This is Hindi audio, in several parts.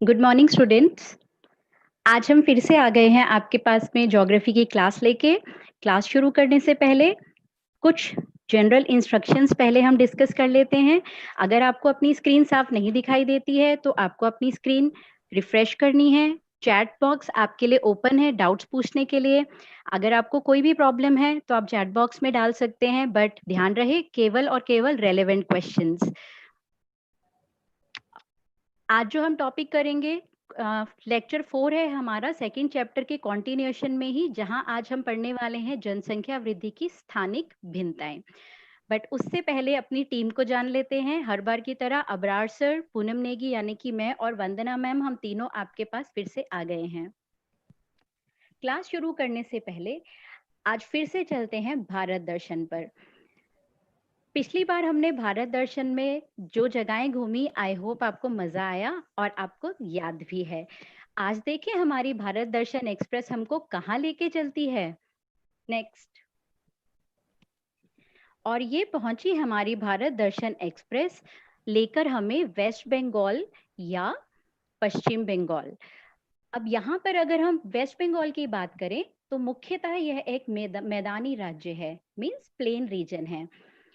Good morning students. आज हम फिर से आ गए हैं आपके पास में ज्योग्राफी की क्लास लेके। क्लास शुरू करने से पहले कुछ जनरल इंस्ट्रक्शंस पहले हम डिस्कस कर लेते हैं। अगर आपको अपनी स्क्रीन साफ नहीं दिखाई देती है तो आपको अपनी स्क्रीन रिफ्रेश करनी है। चैट बॉक्स आपके लिए ओपन है डाउट्स पूछने के लिए। अगर आपको कोई भी प्रॉब्लम है तो आप चैट बॉक्स में डाल सकते हैं, बट ध्यान रहे केवल और केवल रेलेवेंट क्वेश्चंस। आज जो हम टॉपिक करेंगे लेक्चर 4 है हमारा, सेकंड चैप्टर के कॉन्टिन्यूएशन में ही, जहां आज हम पढ़ने वाले हैं जनसंख्या वृद्धि की स्थानिक भिन्नताएं। बट उससे पहले अपनी टीम को जान लेते हैं। हर बार की तरह अबरार सर, पूनम नेगी यानी कि मैं और वंदना मैम, हम तीनों आपके पास फिर से आ गए हैं। क्लास शुरू करने से पहले आज फिर से चलते हैं भारत दर्शन पर। पिछली बार हमने भारत दर्शन में जो जगहें घूमी, आई होप आपको मजा आया और आपको याद भी है। आज देखिए हमारी भारत दर्शन एक्सप्रेस हमको कहाँ लेके चलती है। नेक्स्ट। और ये पहुंची हमारी भारत दर्शन एक्सप्रेस लेकर हमें वेस्ट बंगाल या पश्चिम बंगाल। अब यहाँ पर अगर हम वेस्ट बंगाल की बात करें तो मुख्यतः यह एक मैदानी राज्य है, मींस प्लेन रीजन है।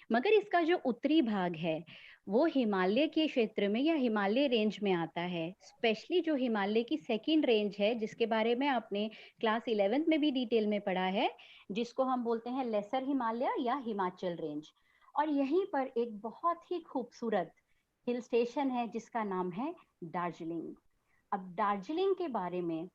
मगर इसका जो उत्तरी भाग है वो हिमालय के क्षेत्र में या हिमालय रेंज में आता है। स्पेशली जो हिमालय की सेकंड रेंज है, जिसके बारे में आपने क्लास 11th में भी डिटेल में पढ़ा है, जिसको हम बोलते हैं लेसर हिमालय या हिमाचल रेंज। और यहीं पर एक बहुत ही खूबसूरत हिल स्टेशन है जिसका नाम है दार्जिलिंग। अब दार्जिलिंग के बारे में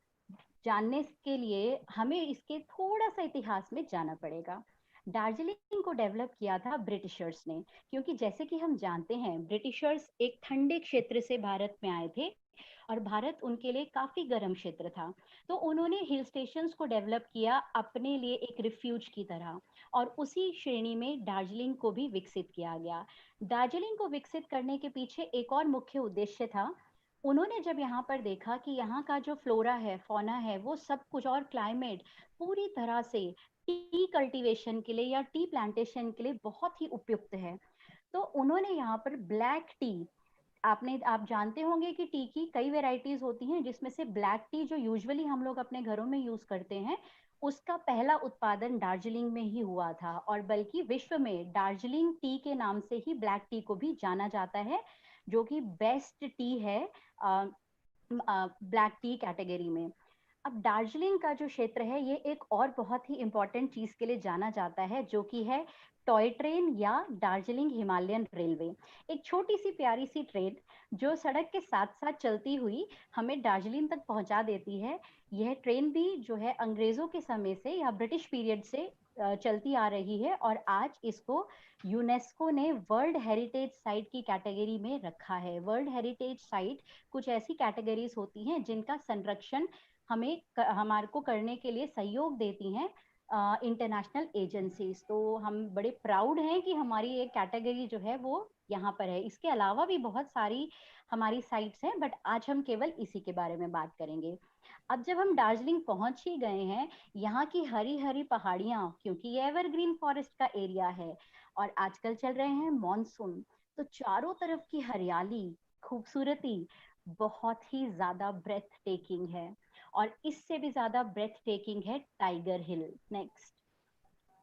जानने के लिए हमें इसके थोड़ा सा इतिहास में जाना पड़ेगा। दार्जिलिंग को डेवलप किया था ब्रिटिशर्स ने, क्योंकि जैसे कि हम जानते हैं ब्रिटिशर्स एक ठंडे क्षेत्र से भारत में आए थे और भारत उनके लिए काफी गर्म क्षेत्र था। तो उन्होंने हिल स्टेशंस को डेवलप किया अपने लिए एक रिफ्यूज की तरह, और उसी श्रेणी में दार्जिलिंग को भी विकसित किया गया। दार्जिलिंग को विकसित करने के पीछे एक और मुख्य उद्देश्य था। उन्होंने जब यहाँ पर देखा कि यहाँ का जो फ्लोरा है, फौना है, वो सब कुछ, और क्लाइमेट पूरी तरह से टी कल्टीवेशन के लिए या टी प्लांटेशन के लिए बहुत ही उपयुक्त है, तो उन्होंने यहाँ पर ब्लैक टी, आप जानते होंगे कि टी की कई वेराइटीज होती हैं, जिसमें से ब्लैक टी जो यूजुअली हम लोग अपने घरों में यूज करते हैं, उसका पहला उत्पादन दार्जिलिंग में ही हुआ था। और बल्कि विश्व में दार्जिलिंग टी के नाम से ही ब्लैक टी को भी जाना जाता है, जो कि बेस्ट टी है ब्लैक टी कैटेगरी में। अब दार्जिलिंग का जो क्षेत्र है ये एक और बहुत ही इंपॉर्टेंट चीज के लिए जाना जाता है, जो कि है टॉय ट्रेन या दार्जिलिंग हिमालयन रेलवे। एक छोटी सी प्यारी सी ट्रेन जो सड़क के साथ साथ चलती हुई हमें दार्जिलिंग तक पहुंचा देती है। यह ट्रेन भी जो है अंग्रेजों के समय से या ब्रिटिश पीरियड से चलती आ रही है, और आज इसको यूनेस्को ने वर्ल्ड हेरिटेज साइट की कैटेगरी में रखा है। वर्ल्ड हेरिटेज साइट कुछ ऐसी कैटेगरीज होती हैं जिनका संरक्षण हमारे को करने के लिए सहयोग देती हैं इंटरनेशनल एजेंसीज। तो हम बड़े प्राउड हैं कि हमारी एक कैटेगरी जो है वो यहाँ पर है। इसके अलावा भी बहुत सारी हमारी साइट्स हैं, बट आज हम केवल इसी के बारे में बात करेंगे। अब जब हम दार्जिलिंग पहुंच ही गए हैं, यहाँ की हरी हरी पहाड़ियां, क्योंकि ये एवरग्रीन फॉरेस्ट का एरिया है और आजकल चल रहे हैं मॉनसून, तो चारों तरफ की हरियाली, खूबसूरती बहुत ही ज्यादा ब्रेथ टेकिंग है। और इससे भी ज्यादा ब्रेथ टेकिंग है टाइगर हिल। नेक्स्ट।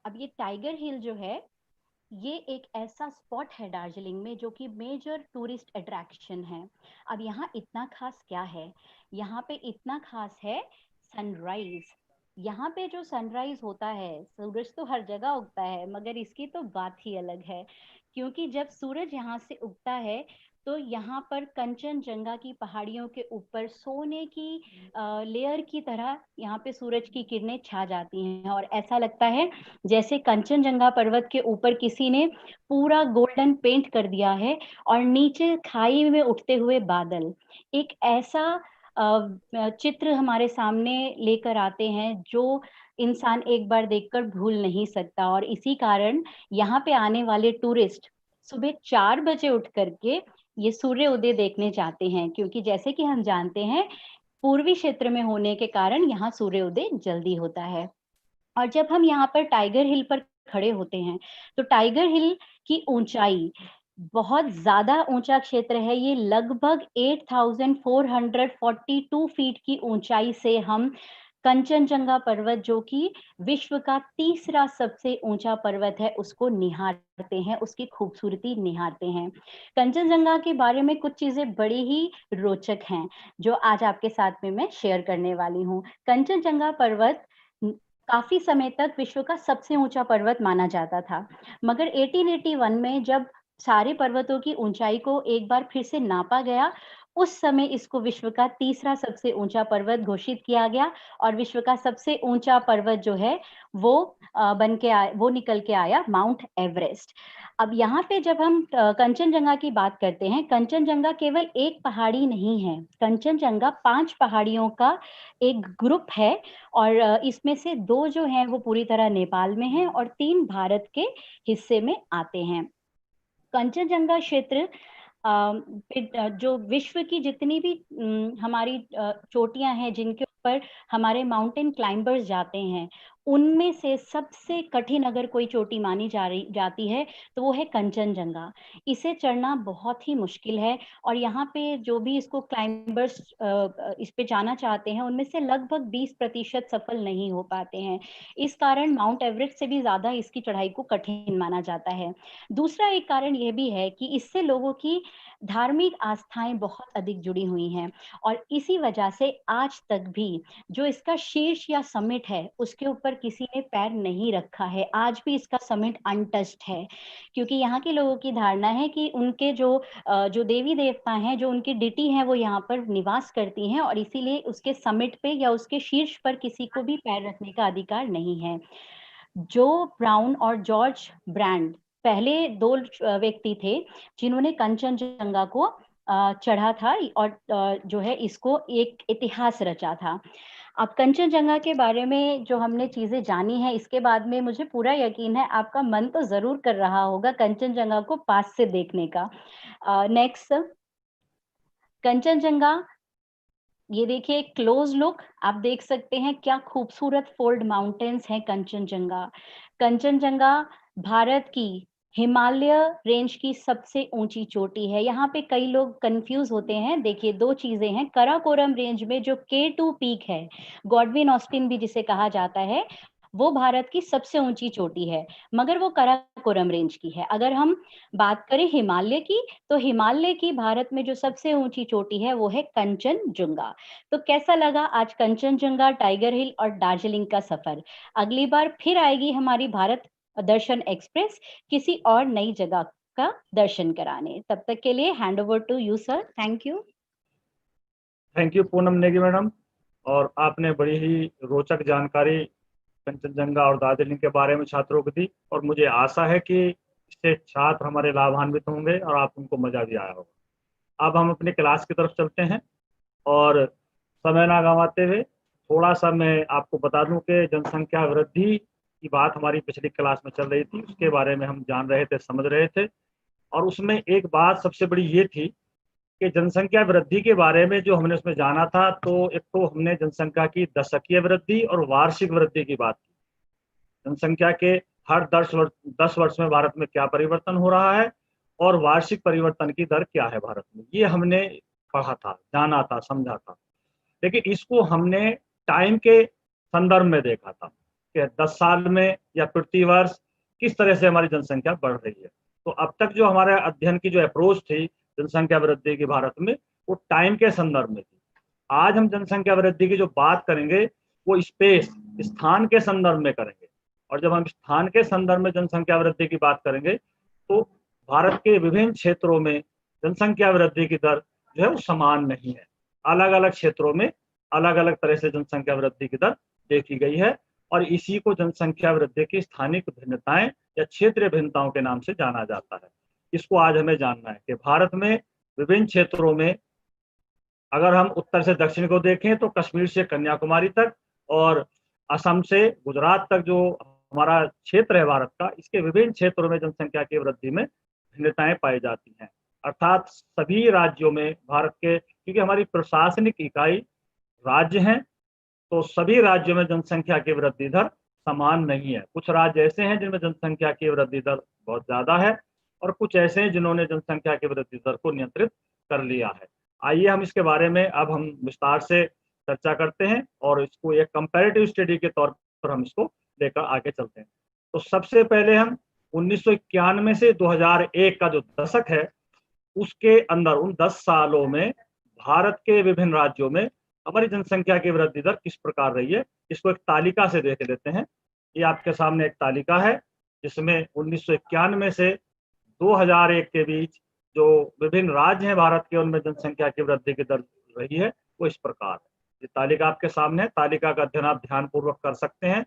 अब ये टाइगर हिल जो है, ये एक ऐसा स्पॉट है दार्जिलिंग में जो कि मेजर टूरिस्ट अट्रैक्शन है। अब यहाँ इतना खास क्या है? यहाँ पे इतना खास है सनराइज। यहाँ पे जो सनराइज होता है, सूरज तो हर जगह उगता है मगर इसकी तो बात ही अलग है, क्योंकि जब सूरज यहाँ से उगता है तो यहाँ पर कंचनजंगा की पहाड़ियों के ऊपर सोने की लेयर की तरह यहाँ पे सूरज की किरणें छा जाती हैं, और ऐसा लगता है जैसे कंचनजंगा पर्वत के ऊपर किसी ने पूरा गोल्डन पेंट कर दिया है, और नीचे खाई में उठते हुए बादल एक ऐसा चित्र हमारे सामने लेकर आते हैं जो इंसान एक बार देखकर भूल नहीं सकता। और इसी कारण यहाँ पे आने वाले टूरिस्ट सुबह 4 बजे उठ करके ये सूर्य उदय देखने जाते हैं, क्योंकि जैसे कि हम जानते हैं पूर्वी क्षेत्र में होने के कारण यहाँ सूर्योदय जल्दी होता है। और जब हम यहाँ पर टाइगर हिल पर खड़े होते हैं तो टाइगर हिल की ऊंचाई बहुत ज़्यादा ऊँचा क्षेत्र है ये, लगभग 8442 फीट की ऊँचाई से हम कंचनजंगा पर्वत, जो कि विश्व का तीसरा सबसे ऊँचा पर्वत है, उसको निहारते हैं, उसकी खूबसूरती निहारते हैं। कंचनजंगा के बारे में कुछ चीज़ें बड़ी ही रोचक हैं, जो आज आपके साथ में मैं शेयर करने वाली हूँ। कंचनजंगा पर्वत काफ़ी समय तक विश्व का सबसे ऊँचा पर्वत माना जाता था, मगर 1881 में जब सारे पर्वतों की ऊँचाई को एक बार फिर से नापा गया, उस समय इसको विश्व का तीसरा सबसे ऊँचा पर्वत घोषित किया गया और विश्व का सबसे ऊँचा पर्वत जो है वो वो निकल के आया माउंट एवरेस्ट। अब यहाँ पे जब हम कंचनजंगा की बात करते हैं, कंचनजंगा केवल एक पहाड़ी नहीं है, कंचनजंगा 5 पहाड़ियों का एक ग्रुप है और इसमें से 2 जो हैं वो पूरी तरह नेपाल में हैं और 3 भारत के हिस्से में आते हैं। कंचनजंगा क्षेत्र जो विश्व की जितनी भी हमारी चोटियाँ हैं जिनके ऊपर हमारे माउंटेन क्लाइंबर्स जाते हैं, उनमें से सबसे कठिन अगर कोई चोटी मानी जाती है, तो वो है कंचनजंगा। इसे चढ़ना बहुत ही मुश्किल है और यहाँ पे जो भी इसको क्लाइंबर्स इस पे जाना चाहते हैं, उनमें से लगभग 20% सफल नहीं हो पाते हैं। इस कारण माउंट एवरेस्ट से भी ज़्यादा इसकी चढ़ाई को कठिन माना जाता है। दूसरा एक कारण ये भी है कि इससे लोगों की धार्मिक आस्थाएँ बहुत अधिक जुड़ी हुई हैं और इसी वजह से आज तक भी जो इसका शीर्ष या समिट है, उसके ऊपर किसी ने पैर नहीं रखा है। आज भी इसका समिट अनटच्ड है, क्योंकि यहाँ के लोगों की धारणा है कि उनके जो देवी-देवता हैं, जो उनकी डिटी हैं, वो यहाँ पर निवास करती हैं और इसीलिए उसके समिट पे या उसके शीर्ष पर किसी को भी पैर रखने का अधिकार नहीं है। जो ब्राउन और जॉर्ज ब्रैंड पहले 2 व्यक्ति थे, जिन्होंने कंचनजंगा को चढ़ा था और जो है इसको एक इतिहास रचा था। अब कंचनजंगा के बारे में जो हमने चीज़ें जानी हैं, इसके बाद में मुझे पूरा यकीन है आपका मन तो ज़रूर कर रहा होगा कंचनजंगा को पास से देखने का। नेक्स्ट कंचनजंगा, ये देखिए क्लोज़ लुक, आप देख सकते हैं क्या खूबसूरत फ़ोल्ड माउंटेन्स हैं कंचनजंगा। कंचनजंगा भारत की हिमालय रेंज की सबसे ऊँची चोटी है। यहाँ पे कई लोग कन्फ्यूज़ होते हैं। देखिए 2 चीज़ें हैं, कराकोरम रेंज में जो K2 पीक है, गॉडविन ऑस्टिन भी जिसे कहा जाता है, वो भारत की सबसे ऊँची चोटी है, मगर वो कराकोरम रेंज की है। अगर हम बात करें हिमालय की, तो हिमालय की भारत में जो सबसे ऊँची चोटी है, वो है कंचनजुंगा। तो कैसा लगा आज कंचनजंगा, टाइगर हिल और दार्जिलिंग का सफर? अगली बार फिर आएगी हमारी भारत दर्शन एक्सप्रेस किसी और नई जगह का दर्शन कराने। तब तक के लिए hand over to you sir. Thank you. Thank you Poonam Negi madam. और आपने बड़ी ही रोचक जानकारी कंचनजंगा और दार्जिलिंग के बारे में छात्रों को दी और मुझे आशा है कि इससे छात्र हमारे लाभान्वित होंगे और आप उनको मजा भी आया होगा। अब हम अपनी क्लास की तरफ चलते हैं और समय ना गंवाते हुए थोड़ा सा मैं आपको बता दूं कि जनसंख्या वृद्धि की बात हमारी पिछली क्लास में चल रही थी, उसके बारे में हम जान रहे थे, समझ रहे थे। और उसमें एक बात सबसे बड़ी ये थी कि जनसंख्या वृद्धि के बारे में जो हमने उसमें जाना था, तो एक तो हमने जनसंख्या की दशकीय वृद्धि और वार्षिक वृद्धि की बात की। जनसंख्या के हर 10 वर्ष में भारत में क्या परिवर्तन हो रहा है और वार्षिक परिवर्तन की दर क्या है भारत में, ये हमने पढ़ा था, जाना था, समझा था। लेकिन इसको हमने टाइम के संदर्भ में देखा था कि 10 साल में या प्रति वर्ष किस तरह से हमारी जनसंख्या बढ़ रही है। तो अब तक जो हमारे अध्ययन की जो अप्रोच थी जनसंख्या वृद्धि की भारत में, वो टाइम के संदर्भ में थी। आज हम जनसंख्या वृद्धि की जो बात करेंगे वो स्पेस, स्थान के संदर्भ में करेंगे। और जब हम स्थान के संदर्भ में जनसंख्या वृद्धि की बात करेंगे, तो भारत के विभिन्न क्षेत्रों में जनसंख्या वृद्धि की दर जो है वो समान नहीं है। अलग अलग क्षेत्रों में अलग अलग तरह से जनसंख्या वृद्धि की दर देखी गई है और इसी को जनसंख्या वृद्धि की स्थानिक भिन्नताएं या क्षेत्रीय भिन्नताओं के नाम से जाना जाता है। इसको आज हमें जानना है कि भारत में विभिन्न क्षेत्रों में, अगर हम उत्तर से दक्षिण को देखें तो कश्मीर से कन्याकुमारी तक और असम से गुजरात तक जो हमारा क्षेत्र है भारत का, इसके विभिन्न क्षेत्रों में जनसंख्या की वृद्धि में भिन्नताएं पाई जाती हैं। अर्थात सभी राज्यों में भारत के, क्योंकि हमारी प्रशासनिक इकाई राज्य हैं, तो सभी राज्यों में जनसंख्या की वृद्धि दर समान नहीं है। कुछ राज्य ऐसे हैं जिनमें जनसंख्या की वृद्धि दर बहुत ज्यादा है और कुछ ऐसे हैं जिन्होंने जनसंख्या की वृद्धि दर को नियंत्रित कर लिया है। आइए हम इसके बारे में अब हम विस्तार से चर्चा करते हैं और इसको एक कंपैरेटिव स्टडी के तौर पर हम इसको लेकर आगे चलते हैं। तो सबसे पहले हम 1991 से 2001 का जो दशक है उसके अंदर उन 10 सालों में भारत के विभिन्न राज्यों में हमारी जनसंख्या की वृद्धि दर किस प्रकार रही है, इसको एक तालिका से देख लेते हैं। ये आपके सामने एक तालिका है जिसमें 1991 से 2001 के बीच जो विभिन्न राज्य हैं भारत के, उनमें जनसंख्या की वृद्धि की दर रही है वो इस प्रकार है। ये तालिका आपके सामने है, तालिका का अध्ययन आप ध्यानपूर्वक कर सकते हैं।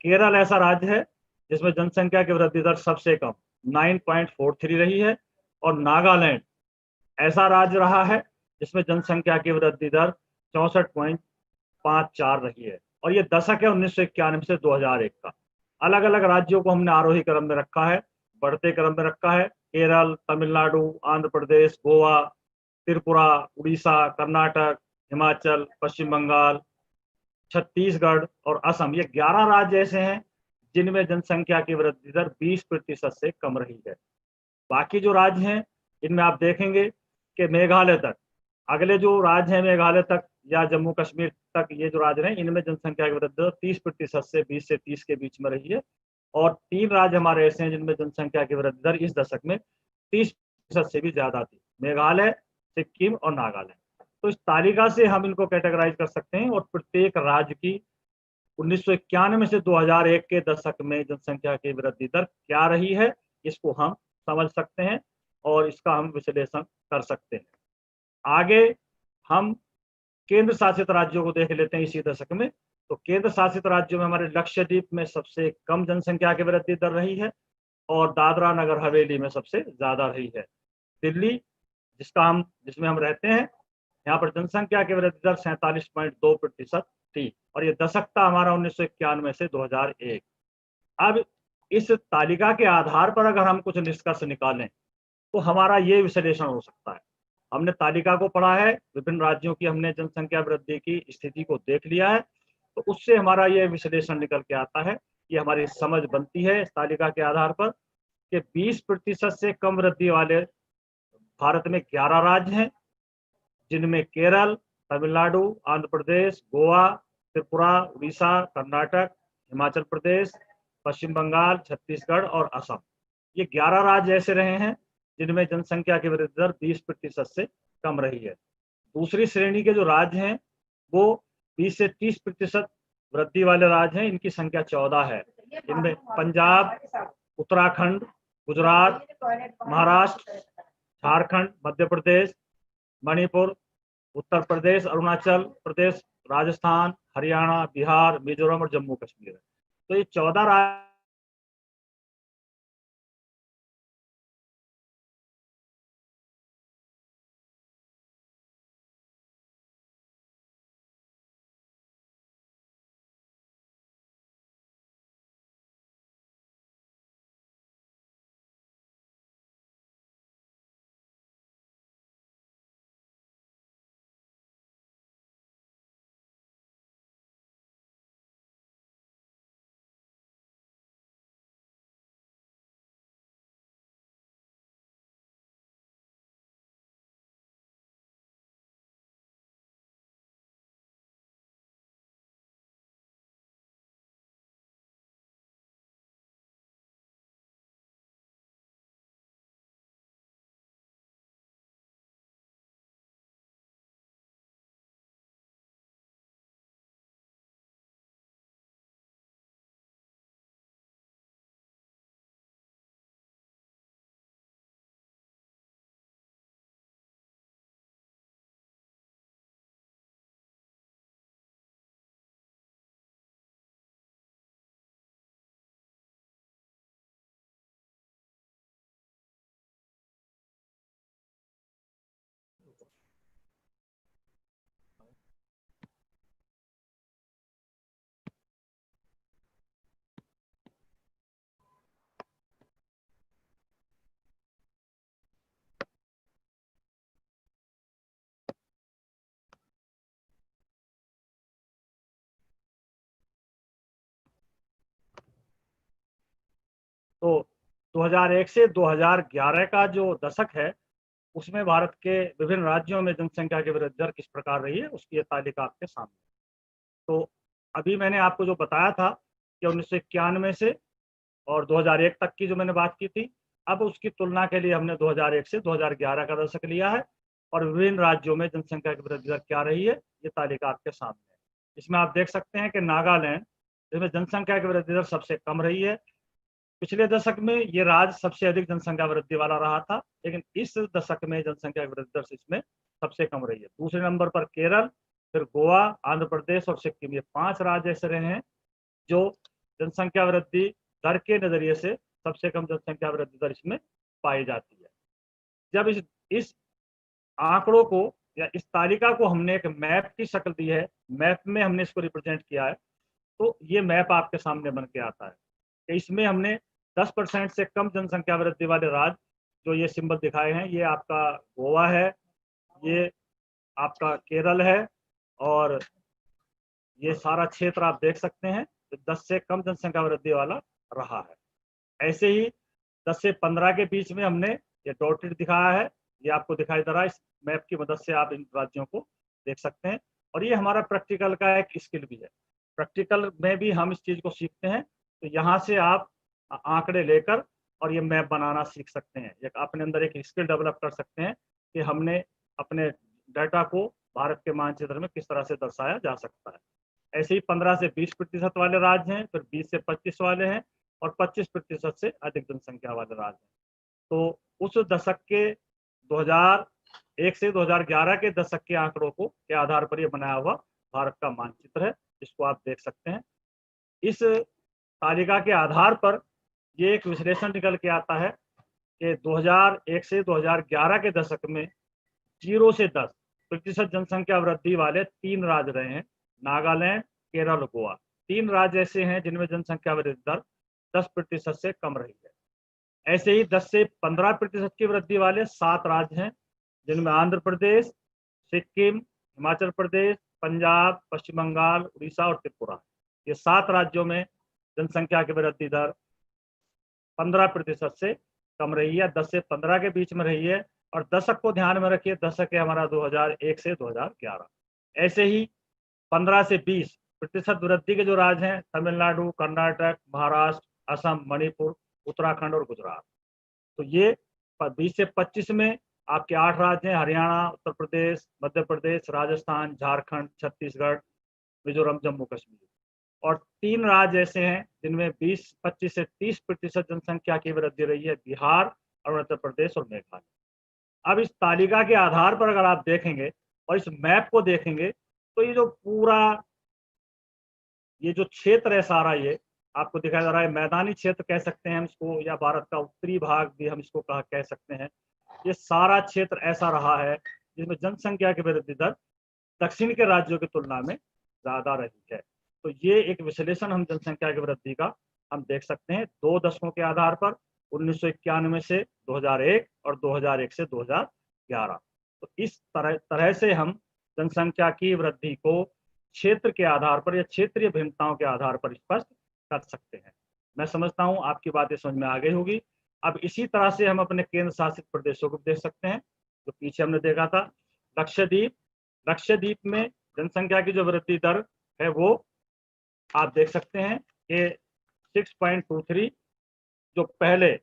केरल ऐसा राज्य है जिसमें जनसंख्या की वृद्धि दर सबसे कम 9.43 रही है, और नागालैंड ऐसा राज्य रहा है जिसमें जनसंख्या की वृद्धि दर 64.54 रही है। और ये दशक है 1991 से 2001 का। अलग अलग राज्यों को हमने आरोही क्रम में रखा है, बढ़ते क्रम में रखा है। केरल, तमिलनाडु, आंध्र प्रदेश, गोवा, त्रिपुरा, उड़ीसा, कर्नाटक, हिमाचल, पश्चिम बंगाल, छत्तीसगढ़ और असम, ये 11 राज्य ऐसे हैं जिनमें जनसंख्या की वृद्धि दर 20% से कम रही है। बाकी जो राज्य हैं इनमें आप देखेंगे कि मेघालय तक, अगले जो राज्य हैं मेघालय तक या जम्मू कश्मीर तक, ये जो राज्य हैं इनमें जनसंख्या की वृद्धि दर 30% से 20 से 30 के बीच में रही है। और 3 राज्य हमारे ऐसे हैं जिनमें जनसंख्या की वृद्धि दर इस दशक में 30% से भी ज्यादा थी, मेघालय, सिक्किम और नागालैंड। तो इस तालिका से हम इनको कैटेगराइज कर सकते हैं और प्रत्येक राज्य की 1991 से 2001 के दशक में जनसंख्या की वृद्धि दर क्या रही है इसको हम समझ सकते हैं और इसका हम विश्लेषण कर सकते हैं। आगे हम केंद्र शासित राज्यों को देख लेते हैं इसी दशक में। तो केंद्र शासित राज्यों में हमारे लक्षद्वीप में सबसे कम जनसंख्या की वृद्धि दर रही है और दादरा नगर हवेली में सबसे ज्यादा रही है। दिल्ली जिसमें हम रहते हैं, यहाँ पर जनसंख्या की वृद्धि दर 47.2% थी और ये दशक था हमारा 1991 से 2001। अब इस तालिका के आधार पर अगर हम कुछ निष्कर्ष निकालें तो हमारा ये विश्लेषण हो सकता है। हमने तालिका को पढ़ा है, विभिन्न राज्यों की हमने जनसंख्या वृद्धि की स्थिति को देख लिया है, तो उससे हमारा ये विश्लेषण निकल के आता है, ये हमारी समझ बनती है इस तालिका के आधार पर कि 20% से कम वृद्धि वाले भारत में 11 राज्य हैं जिनमें केरल, तमिलनाडु, आंध्र प्रदेश, गोवा, त्रिपुरा, उड़ीसा, कर्नाटक, हिमाचल प्रदेश, पश्चिम बंगाल, छत्तीसगढ़ और असम। ये 11 राज्य ऐसे रहे हैं जिनमें जनसंख्या की वृद्धि दर 20% से कम रही है। दूसरी श्रेणी के जो राज्य हैं वो 20 से 30% वृद्धि वाले राज्य हैं, इनकी संख्या 14 है। इनमें पंजाब, उत्तराखंड, गुजरात, महाराष्ट्र, झारखंड, मध्य प्रदेश, मणिपुर, उत्तर प्रदेश, अरुणाचल प्रदेश, राजस्थान, हरियाणा, बिहार, मिजोरम और जम्मू कश्मीर है। तो ये 14 राज्य तो 2001 से 2011 का जो दशक है, उसमें भारत के विभिन्न राज्यों में जनसंख्या की वृद्धि दर किस प्रकार रही है, उसकी ये तालिका आपके सामने। तो अभी मैंने आपको जो बताया था कि 1991 से और 2001 तक की जो मैंने बात की थी, अब उसकी तुलना के लिए हमने 2001 से 2011 का दशक लिया है और विभिन्न राज्यों में जनसंख्या की वृद्धि दर क्या रही है, ये तालिका आपके सामने है। इसमें आप देख सकते हैं कि नागालैंड, जिसमें जनसंख्या की वृद्धि दर सबसे कम रही है, पिछले दशक में ये राज्य सबसे अधिक जनसंख्या वृद्धि वाला रहा था, लेकिन इस दशक में जनसंख्या की वृद्धि दर इसमें सबसे कम रही है। दूसरे नंबर पर केरल, फिर गोवा, आंध्र प्रदेश और सिक्किम, ये 5 राज्य ऐसे रहे हैं जो जनसंख्या वृद्धि दर के नजरिए से सबसे कम जनसंख्या वृद्धि दर इसमें पाई जाती है। जब इस आंकड़ों को या इस तालिका को हमने एक मैप की शक्ल दी है, मैप में हमने इसको रिप्रेजेंट किया है, तो ये मैप आपके सामने बन के आता है। इसमें हमने 10% से कम जनसंख्या वृद्धि वाले राज्य जो ये सिंबल दिखाए हैं, ये आपका गोवा है, ये आपका केरल है और ये सारा क्षेत्र आप देख सकते हैं, तो 10 से कम जनसंख्या वृद्धि वाला रहा है। ऐसे ही 10 से 15 के बीच में हमने ये डॉटेड दिखाया है, ये आपको दिखाई दे रहा है। इस मैप की मदद से आप इन राज्यों को देख सकते हैं और ये हमारा प्रैक्टिकल का एक स्किल भी है। प्रैक्टिकल में भी हम इस चीज को सीखते हैं, तो यहाँ से आप आंकड़े लेकर और ये मैप बनाना सीख सकते हैं, एक अपने अंदर एक स्किल डेवलप कर सकते हैं कि हमने अपने डाटा को भारत के मानचित्र में किस तरह से दर्शाया जा सकता है। ऐसे ही 15 से 20% वाले राज्य हैं, फिर 20 से 25 वाले हैं और 25% से अधिक जनसंख्या वाले राज्य हैं। तो उस दशक के 2001 से 2011 के दशक के आंकड़ों को के आधार पर यह बनाया हुआ भारत का मानचित्र है, जिसको आप देख सकते हैं। इस तालिका के आधार पर ये एक विश्लेषण निकल के आता है कि 2001 से 2011 के दशक में 0 से 10% जनसंख्या वृद्धि वाले 3 राज्य रहे हैं, नागालैंड, केरल, गोवा। 3 राज्य ऐसे हैं जिनमें जनसंख्या वृद्धि दर 10% से कम रही है। ऐसे ही 10 से 15% की वृद्धि वाले 7 राज्य हैं, जिनमें आंध्र प्रदेश, सिक्किम, हिमाचल प्रदेश, पंजाब, पश्चिम बंगाल, उड़ीसा और त्रिपुरा। ये 7 राज्यों में जनसंख्या की वृद्धि दर 15% से कम रही है, 10 से 15 के बीच में रही है। और दशक को ध्यान में रखिए, दशक है हमारा 2001 से 2011। ऐसे ही 15 से 20% वृद्धि के जो राज्य हैं, तमिलनाडु, कर्नाटक, महाराष्ट्र, असम, मणिपुर, उत्तराखंड और गुजरात। तो ये 20 से 25 में आपके 8 राज्य हैं, हरियाणा, उत्तर प्रदेश, मध्य प्रदेश, राजस्थान, झारखंड, छत्तीसगढ़, मिजोरम, जम्मू कश्मीर। और 3 राज्य ऐसे हैं जिनमें 20-25 से 30% जनसंख्या की वृद्धि रही है, बिहार, अरुणाचल प्रदेश और मेघालय। अब इस तालिका के आधार पर अगर आप देखेंगे और इस मैप को देखेंगे, तो ये जो पूरा ये जो क्षेत्र है सारा, ये आपको दिखाई दे रहा है, मैदानी क्षेत्र कह सकते हैं हम इसको, या भारत का उत्तरी भाग भी हम इसको कह सकते हैं। ये सारा क्षेत्र ऐसा रहा है जिसमें जनसंख्या की वृद्धि दर दक्षिण के राज्यों की तुलना में ज्यादा रही है। तो ये एक विश्लेषण हम जनसंख्या की वृद्धि का हम देख सकते हैं 2 दशकों के आधार पर, 1991 से 2001 और 2001 से 2011। तो इस तरह से हम जनसंख्या की वृद्धि को क्षेत्र के आधार पर या क्षेत्रीय भिन्नताओं के आधार पर स्पष्ट कर सकते हैं। मैं समझता हूं आपकी बातें समझ में आ गई होगी। अब इसी तरह से हम अपने केंद्र शासित प्रदेशों को देख सकते हैं, जो पीछे हमने देखा था। लक्षद्वीप, लक्षद्वीप में जनसंख्या की जो वृद्धि दर है वो आप देख सकते हैं कि 6.23, जो पहले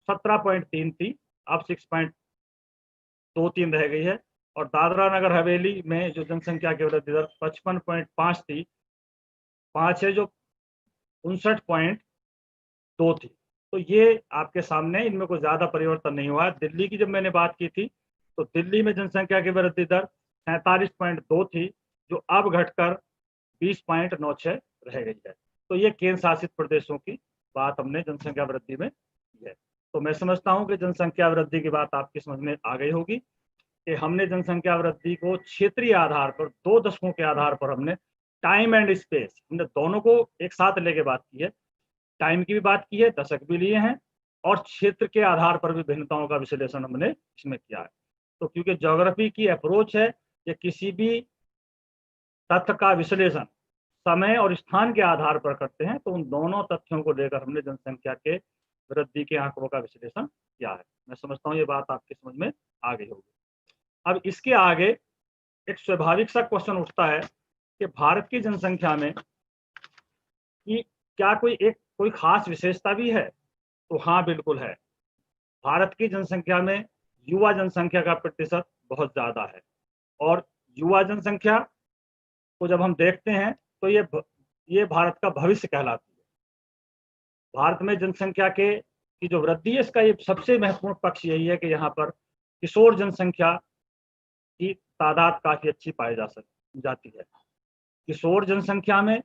17.3 थी, अब 6.23 रह गई है। और दादरा नगर हवेली में जो जनसंख्या की वृद्धि दर 55.5 थी, 5 है जो 59.2 थी। तो ये आपके सामने, इनमें कोई ज्यादा परिवर्तन नहीं हुआ है। दिल्ली की जब मैंने बात की थी, तो दिल्ली में जनसंख्या की वृद्धि दर 47.2 थी, जो अब घटकर 20.96 रह गई है। तो ये केंद्र शासित प्रदेशों की बात हमने जनसंख्या वृद्धि में की है। तो मैं समझता हूं कि जनसंख्या वृद्धि की बात आपकी समझ में आ गई होगी कि हमने जनसंख्या वृद्धि को क्षेत्रीय आधार पर 2 दशकों के आधार पर हमने टाइम एंड स्पेस, हमने दोनों को एक साथ लेके बात की है। टाइम की भी बात की है, दशक भी लिए हैं, और क्षेत्र के आधार पर भी भिन्नताओं का विश्लेषण हमने इसमें किया है। तो क्योंकि ज्योग्राफी की अप्रोच है कि किसी भी तथ्य का विश्लेषण समय और स्थान के आधार पर करते हैं, तो उन दोनों तथ्यों को लेकर हमने जनसंख्या के वृद्धि के आंकड़ों का विश्लेषण किया है। मैं समझता हूँ ये बात आपकी समझ में आ गई होगी। अब इसके आगे एक स्वाभाविक सा क्वेश्चन उठता है कि भारत की जनसंख्या में कि क्या कोई खास विशेषता भी है? तो हाँ, बिल्कुल है। भारत की जनसंख्या में युवा जनसंख्या का प्रतिशत बहुत ज़्यादा है और युवा जनसंख्या को जब हम देखते हैं तो ये भारत का भविष्य कहलाती है। भारत में जनसंख्या की जो वृद्धि है, इसका ये सबसे महत्वपूर्ण पक्ष यही है कि यहाँ पर किशोर जनसंख्या की तादाद काफ़ी अच्छी पाई जाती है। किशोर जनसंख्या में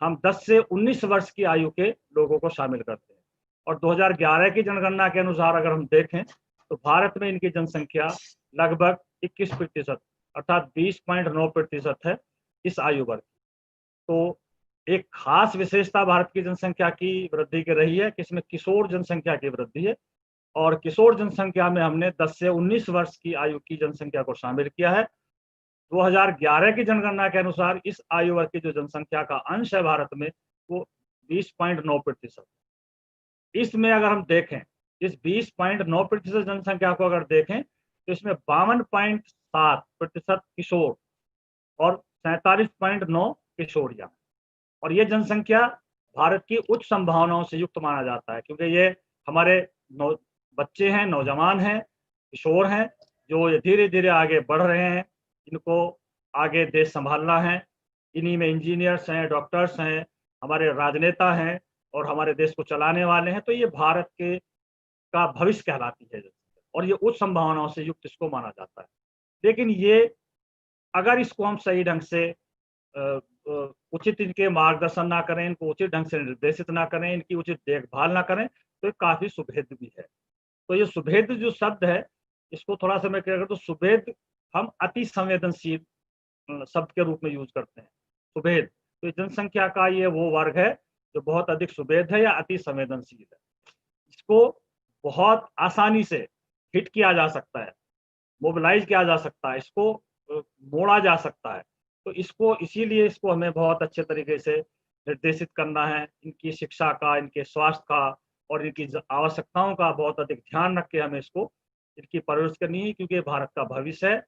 हम 10 से 19 वर्ष की आयु के लोगों को शामिल करते हैं और 2011 की जनगणना के अनुसार अगर हम देखें तो भारत में इनकी जनसंख्या लगभग 21% अर्थात 20.9% है इस आयु वर्ग। तो एक खास विशेषता भारत की जनसंख्या की वृद्धि की रही है कि इसमें किशोर जनसंख्या की वृद्धि है और किशोर जनसंख्या में हमने 10 से 19 वर्ष की आयु की जनसंख्या को शामिल किया है। 2011 की जनगणना के अनुसार इस आयु वर्ग की जो जनसंख्या का अंश है भारत में वो 20.9%। इसमें अगर हम देखें, इस 20.9% जनसंख्या को अगर देखें तो इसमें 52.7% किशोर और 47.9 किशोरियां और ये जनसंख्या भारत की उच्च संभावनाओं से युक्त माना जाता है क्योंकि ये हमारे बच्चे हैं, नौजवान हैं, किशोर हैं जो धीरे धीरे आगे बढ़ रहे हैं। इनको आगे देश संभालना है। इन्हीं में इंजीनियर्स हैं, डॉक्टर्स हैं, हमारे राजनेता हैं और हमारे देश को चलाने वाले हैं। तो ये भारत का भविष्य कहलाती है और ये उच्च संभावनाओं से युक्त इसको माना जाता है। लेकिन ये अगर इसको हम सही ढंग से उचित इनके मार्गदर्शन ना करें, इनको उचित ढंग से निर्देशित ना करें, इनकी उचित देखभाल ना करें तो ये काफ़ी सुभेद भी है। तो ये सुभेद जो शब्द है इसको थोड़ा सा मैं क्या करता हूँ, सुभेद हम अति संवेदनशील शब्द के रूप में यूज करते हैं। सुभेद तो जनसंख्या का ये वो वर्ग है जो बहुत अधिक सुभेद है या अति संवेदनशील है। इसको बहुत आसानी से हिट किया जा सकता है, मोबिलाइज किया जा सकता है, इसको मोड़ा जा सकता है। तो इसको इसीलिए इसको हमें बहुत अच्छे तरीके से निर्देशित करना है। इनकी शिक्षा का, इनके स्वास्थ्य का और इनकी आवश्यकताओं का बहुत अधिक ध्यान रख के हमें इसको इनकी परवरिश करनी है क्योंकि भारत का भविष्य है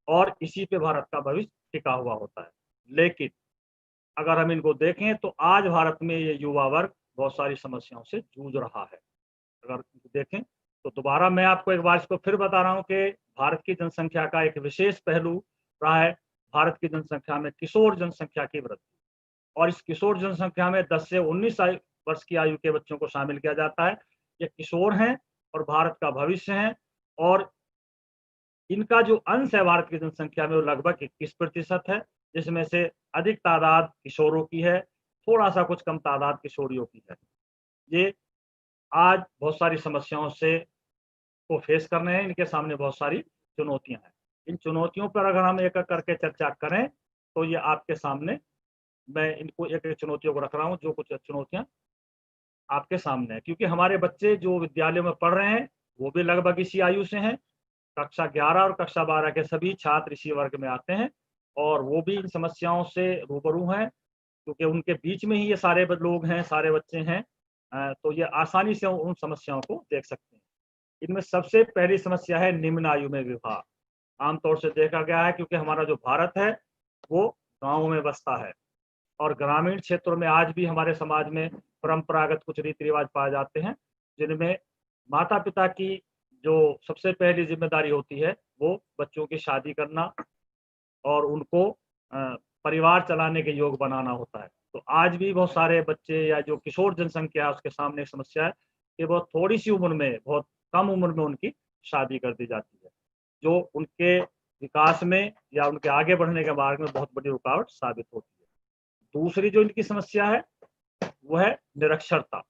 और इसी पे भारत का भविष्य टिका हुआ होता है। लेकिन अगर हम इनको देखें तो आज भारत में ये युवा वर्ग बहुत सारी समस्याओं से जूझ रहा है। अगर देखें तो दोबारा मैं आपको एक बार इसको फिर बता रहा हूँ कि भारत की जनसंख्या का एक विशेष पहलू रहा है भारत की जनसंख्या में किशोर जनसंख्या की वृद्धि और इस किशोर जनसंख्या में 10 से 19 वर्ष की आयु के बच्चों को शामिल किया जाता है। ये किशोर हैं और भारत का भविष्य हैं और इनका जो अंश है भारत की जनसंख्या में वो लगभग 21% है, जिसमें से अधिक तादाद किशोरों की है, थोड़ा सा कुछ कम तादाद किशोरियों की है। ये आज बहुत सारी समस्याओं से को फेस कर रहे हैं, इनके सामने बहुत सारी चुनौतियां हैं। इन चुनौतियों पर अगर हम एक-एक करके चर्चा करें तो ये आपके सामने मैं इनको एक-एक चुनौतियों को रख रहा हूँ, जो कुछ चुनौतियां आपके सामने है क्योंकि हमारे बच्चे जो विद्यालयों में पढ़ रहे हैं वो भी लगभग इसी आयु से हैं। कक्षा 11 और कक्षा 12 के सभी छात्र इसी वर्ग में आते हैं और वो भी इन समस्याओं से रूबरू हैं क्योंकि उनके बीच में ही ये सारे लोग हैं, सारे बच्चे हैं। तो ये आसानी से उन समस्याओं को देख सकते हैं। इनमें सबसे पहली समस्या है निम्न आयु में विवाह। आमतौर से देखा गया है क्योंकि हमारा जो भारत है वो गाँव में बसता है और ग्रामीण क्षेत्रों में आज भी हमारे समाज में परंपरागत कुछ रीति रिवाज पाए जाते हैं जिनमें माता पिता की जो सबसे पहली जिम्मेदारी होती है वो बच्चों की शादी करना और उनको परिवार चलाने के योग बनाना होता है। तो आज भी बहुत सारे बच्चे या जो किशोर जनसंख्या है उसके सामने एक समस्या है कि बहुत थोड़ी सी उम्र में, बहुत कम उम्र में उनकी शादी कर दी जाती है, जो उनके विकास में या उनके आगे बढ़ने के मार्ग में बहुत बड़ी रुकावट साबित होती है। दूसरी जो इनकी समस्या है वो है निरक्षरता।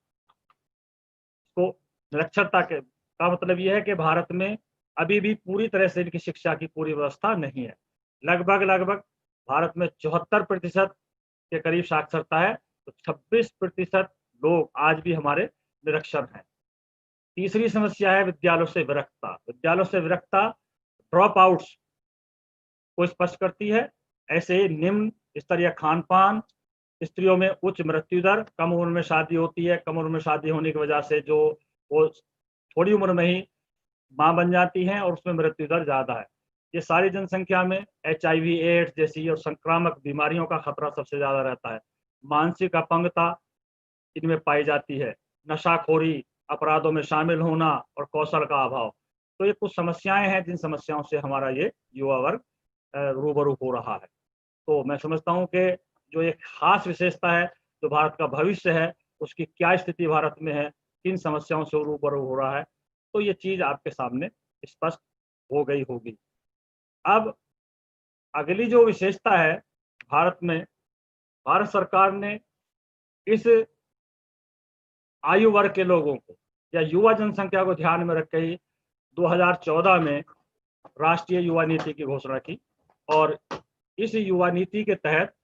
तो निरक्षरता का मतलब ये है कि भारत में अभी भी पूरी तरह से इनकी शिक्षा की पूरी व्यवस्था नहीं है। लगभग भारत में 74% के करीब साक्षरता है, तो 26% लोग आज भी हमारे निरक्षर हैं। तीसरी समस्या है विद्यालयों से विरक्तता। विद्यालयों से विरक्तता ड्रॉप आउट्स को स्पष्ट करती है। ऐसे ही निम्न स्तरीय खान-पान, स्त्रियों में उच्च मृत्यु दर, कम उम्र में शादी होती है, कम उम्र में शादी होने की वजह से जो वो थोड़ी उम्र में ही माँ बन जाती हैं और उसमें मृत्यु दर ज़्यादा है। ये सारी जनसंख्या में HIV, एड्स जैसी और संक्रामक बीमारियों का खतरा सबसे ज़्यादा रहता है। मानसिक अपंगता इनमें पाई जाती है, नशाखोरी, अपराधों में शामिल होना और कौशल का अभाव। तो ये कुछ समस्याएं हैं जिन समस्याओं से हमारा ये युवा वर्ग रूबरू हो रहा है। तो मैं समझता हूँ कि जो एक खास विशेषता है, जो भारत का भविष्य है, उसकी क्या स्थिति भारत में है, किन समस्याओं से रूबरू हो रहा है, तो ये चीज़ आपके सामने स्पष्ट हो गई होगी। अब अगली जो विशेषता है भारत में, भारत सरकार ने इस आयु वर्ग के लोगों को या युवा जनसंख्या को ध्यान में रख के ही 2014 में राष्ट्रीय युवा नीति की घोषणा की और इस युवा नीति के तहत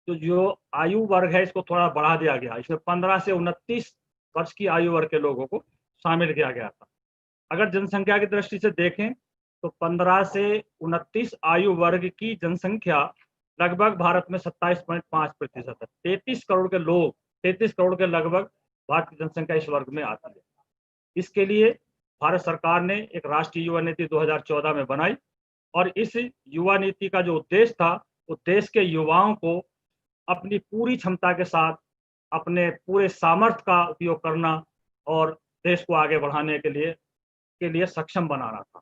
जो आयु वर्ग है इसको थोड़ा बढ़ा दिया गया। इसमें 15 से 29 वर्ष की आयु वर्ग के लोगों को शामिल किया गया था। अगर जनसंख्या की दृष्टि से देखें तो 15 से 29 आयु वर्ग की जनसंख्या लगभग भारत में 27.5% है। 33 करोड़ के लोग, 33 करोड़ के लगभग भारत की जनसंख्या इस वर्ग में आती है। इसके लिए भारत सरकार ने एक राष्ट्रीय युवा नीति 2014 में बनाई और इस युवा नीति का जो उद्देश्य था वो देश के युवाओं को अपनी पूरी क्षमता के साथ अपने पूरे सामर्थ्य का उपयोग करना और देश को आगे बढ़ाने के लिए सक्षम बनाना था।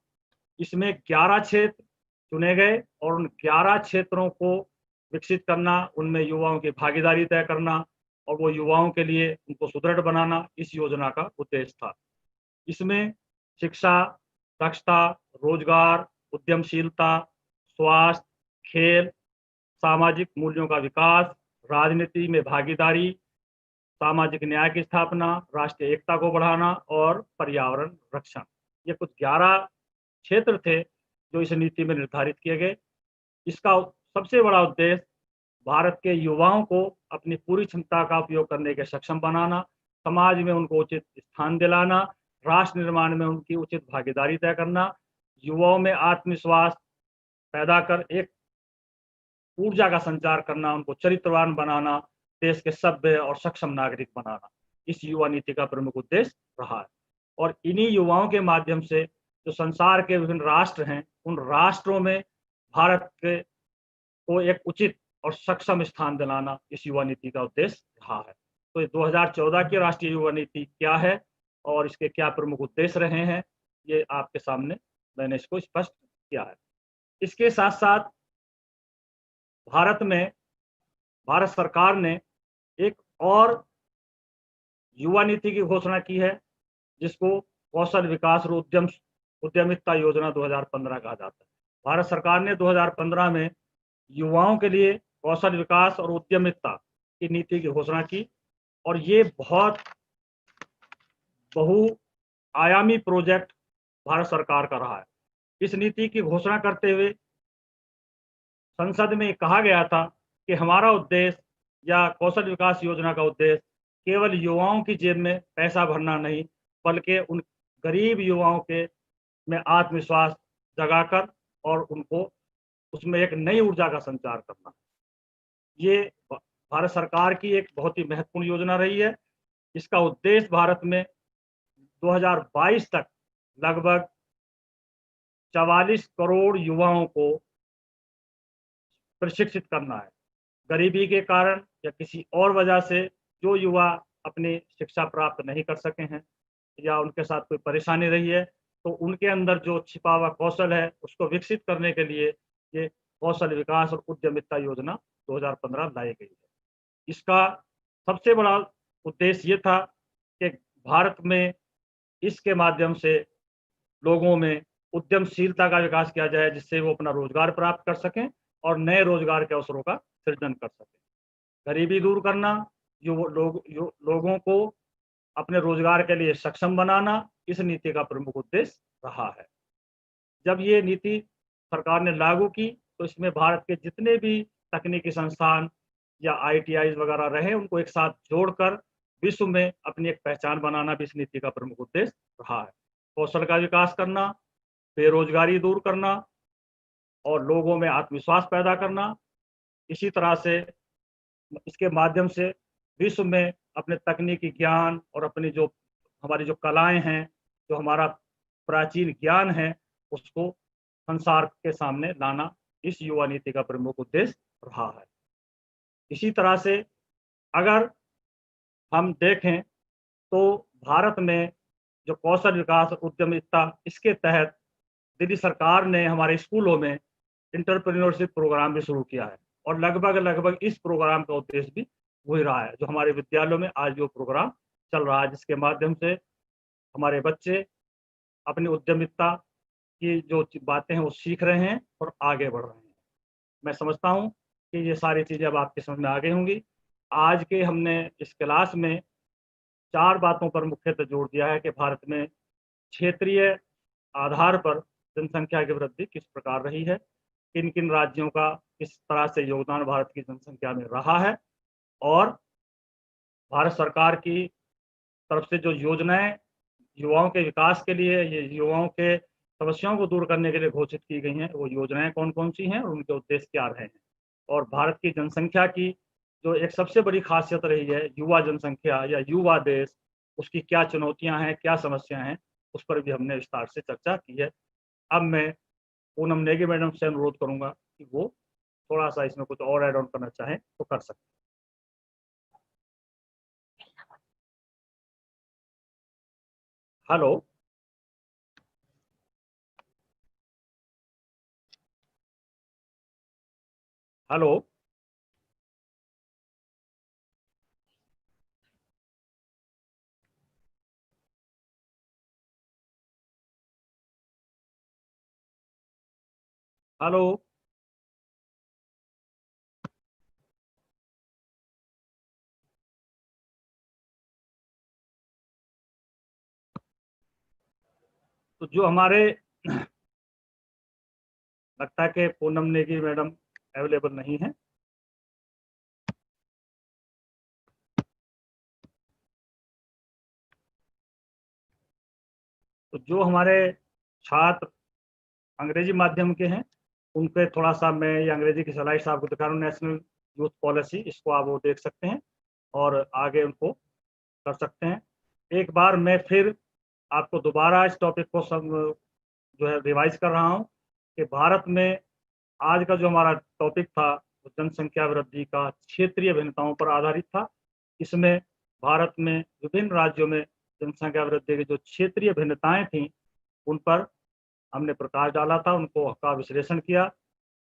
इसमें 11 क्षेत्र चुने गए और उन 11 क्षेत्रों को विकसित करना, उनमें युवाओं की भागीदारी तय करना और वो युवाओं के लिए उनको सुदृढ़ बनाना इस योजना का उद्देश्य था। इसमें शिक्षा, दक्षता, रोजगार, उद्यमशीलता, स्वास्थ्य, खेल, सामाजिक मूल्यों का विकास, राजनीति में भागीदारी, सामाजिक न्याय की स्थापना, राष्ट्रीय एकता को बढ़ाना और पर्यावरण रक्षण, ये कुछ 11 क्षेत्र थे जो इस नीति में निर्धारित किए गए। इसका सबसे बड़ा उद्देश्य भारत के युवाओं को अपनी पूरी क्षमता का उपयोग करने के सक्षम बनाना, समाज में उनको उचित स्थान दिलाना, राष्ट्र निर्माण में उनकी उचित भागीदारी तय करना, युवाओं में आत्मविश्वास पैदा कर एक ऊर्जा का संचार करना, उनको चरित्रवान बनाना, देश के सभ्य और सक्षम नागरिक बनाना, इस युवा नीति का प्रमुख उद्देश्य रहा है। और इन्हीं युवाओं के माध्यम से जो संसार के विभिन्न राष्ट्र हैं, उन राष्ट्रों में भारत को एक उचित और सक्षम स्थान दिलाना इस युवा नीति का उद्देश्य रहा है। तो 2014 की राष्ट्रीय युवा नीति क्या है और इसके क्या प्रमुख उद्देश्य रहे हैं, ये आपके सामने मैंने इसको स्पष्ट किया है। इसके साथ साथ भारत सरकार ने एक और युवा नीति की घोषणा की है जिसको कौशल विकास और उद्यमिता योजना 2015 कहा जाता है। भारत सरकार ने 2015 में युवाओं के लिए कौशल विकास और उद्यमिता की नीति की घोषणा की और ये बहुत बहुआयामी प्रोजेक्ट भारत सरकार का रहा है। इस नीति की घोषणा करते हुए संसद में कहा गया था कि हमारा उद्देश्य या कौशल विकास योजना का उद्देश्य केवल युवाओं की जेब में पैसा भरना नहीं, बल्कि उन गरीब युवाओं के में आत्मविश्वास जगाकर और उनको उसमें एक नई ऊर्जा का संचार करना। ये भारत सरकार की एक बहुत ही महत्वपूर्ण योजना रही है। इसका उद्देश्य भारत में 2022 तक लगभग 44 करोड़ युवाओं को प्रशिक्षित करना है। गरीबी के कारण या किसी और वजह से जो युवा अपनी शिक्षा प्राप्त नहीं कर सके हैं या उनके साथ कोई परेशानी रही है, तो उनके अंदर जो छिपा हुआ कौशल है उसको विकसित करने के लिए ये कौशल विकास और उद्यमिता योजना 2015 लाई गई है। इसका सबसे बड़ा उद्देश्य ये था कि भारत में इसके माध्यम से लोगों में उद्यमशीलता का विकास किया जाए, जिससे वो अपना रोजगार प्राप्त कर सकें और नए रोजगार के अवसरों का सृजन कर सकें। गरीबी दूर करना, लोगों को अपने रोजगार के लिए सक्षम बनाना, इस नीति का प्रमुख उद्देश्य रहा है। जब ये नीति सरकार ने लागू की तो इसमें भारत के जितने भी तकनीकी संस्थान या ITI वगैरह रहे, उनको एक साथ जोड़कर विश्व में अपनी एक पहचान बनाना भी इस नीति का प्रमुख उद्देश्य रहा है। कौशल का विकास करना, बेरोजगारी दूर करना और लोगों में आत्मविश्वास पैदा करना, इसी तरह से इसके माध्यम से विश्व में अपने तकनीकी ज्ञान और अपनी जो हमारी जो कलाएं हैं, जो हमारा प्राचीन ज्ञान है, उसको संसार के सामने लाना इस युवा नीति का प्रमुख उद्देश्य रहा है। इसी तरह से अगर हम देखें तो भारत में जो कौशल विकास उद्यमिता, इसके तहत दिल्ली सरकार ने हमारे स्कूलों में एंटरप्रेन्योरशिप प्रोग्राम भी शुरू किया है और लगभग इस प्रोग्राम का उद्देश्य भी वही रहा है जो हमारे विद्यालयों में आज जो प्रोग्राम चल रहा है, जिसके माध्यम से हमारे बच्चे अपनी उद्यमिता की जो बातें हैं वो सीख रहे हैं और आगे बढ़ रहे हैं। मैं समझता हूँ कि ये सारी चीज़ें अब आपकी समझ में आ गई होंगी। आज के हमने इस क्लास में 4 बातों पर मुख्यतः जोर दिया है कि भारत में क्षेत्रीय आधार पर जनसंख्या की वृद्धि किस प्रकार रही है, किन-किन राज्यों का किस तरह से योगदान भारत की जनसंख्या में रहा है और भारत सरकार की तरफ से जो योजनाएँ युवाओं के विकास के लिए, ये युवाओं के समस्याओं को दूर करने के लिए घोषित की गई हैं, वो योजनाएँ कौन-कौन सी हैं और उनके उद्देश्य क्या रहे हैं। और भारत की जनसंख्या की जो एक सबसे बड़ी खासियत रही है, युवा जनसंख्या या युवा देश, उसकी क्या चुनौतियाँ हैं, क्या समस्याएँ हैं, उस पर भी हमने विस्तार से चर्चा की है। अब मैं पूनम नेगी मैडम से अनुरोध करूँगा कि वो थोड़ा-सा इसमें कुछ और ऐड ऑन करना चाहें तो कर सकते हैं। हेलो। हेलो। हेलो। तो जो हमारे लगता है कि पूनम नेगी मैडम अवेलेबल नहीं है। तो जो हमारे छात्र अंग्रेजी माध्यम के हैं, उनपे थोड़ा-सा मैं ये अंग्रेजी की स्लाइड्स आपको दिखा रहा हूँ, नेशनल यूथ पॉलिसी, इसको आप वो देख सकते हैं और आगे उनको कर सकते हैं। एक बार मैं फिर आपको दोबारा इस टॉपिक को सब जो है रिवाइज़ कर रहा हूँ कि भारत में आज का जो हमारा टॉपिक था, वो जनसंख्या वृद्धि का क्षेत्रीय भिन्नताओं पर आधारित था। इसमें भारत में विभिन्न राज्यों में जनसंख्या वृद्धि की जो क्षेत्रीय भिन्नताएँ थीं, उन पर हमने प्रकाश डाला था, उनको का विश्लेषण किया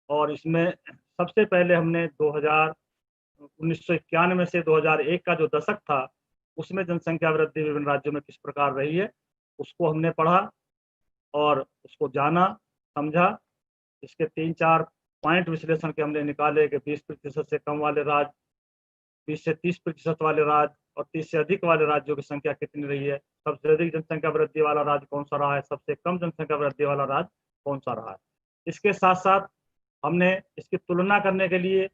और इसमें सबसे पहले हमने 1991 से 2001 का जो दशक था, उसमें जनसंख्या वृद्धि विभिन्न राज्यों में किस प्रकार रही है, उसको हमने पढ़ा और उसको जाना, समझा। इसके 3-4 पॉइंट विश्लेषण के हमने निकाले कि 20% से कम वाले राज्य, 20 से 30% वाले राज्य और 30 से अधिक वाले राज्यों की संख्या कितनी रही है, सबसे अधिक जनसंख्या वृद्धि वाला राज्य कौन-सा रहा है, सबसे कम जनसंख्या वृद्धि वाला राज्य कौन-सा रहा है। इसके साथ-साथ हमने इसकी तुलना करने के लिए